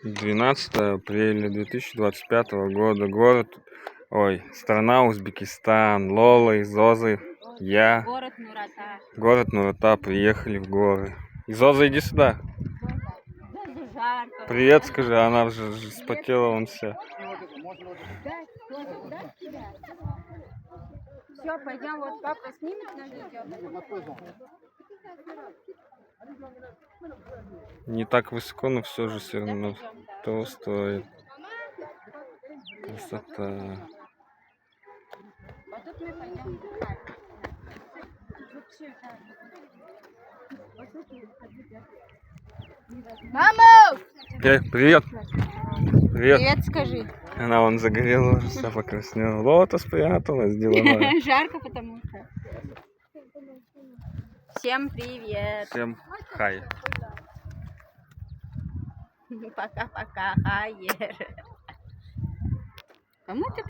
12 апреля 2025 года. Страна Узбекистан. Лола и Зоза. Город Нурата. Приехали в горы. И Зоза, иди сюда. Привет, скажи, она уже вспотела вон вся. Все, пойдем, вот папа снимет на видео. Не так высоко, но все же все равно того стоит. Красота. А тут мы пойдем отдыхать. Мама! Привет. Привет. Привет, скажи. Она вон загорела, уже вся покраснела. Лота спряталась, деловая. Жарко, потому что. Всем привет. Всем хай. Пока-пока, хайер. Кому ты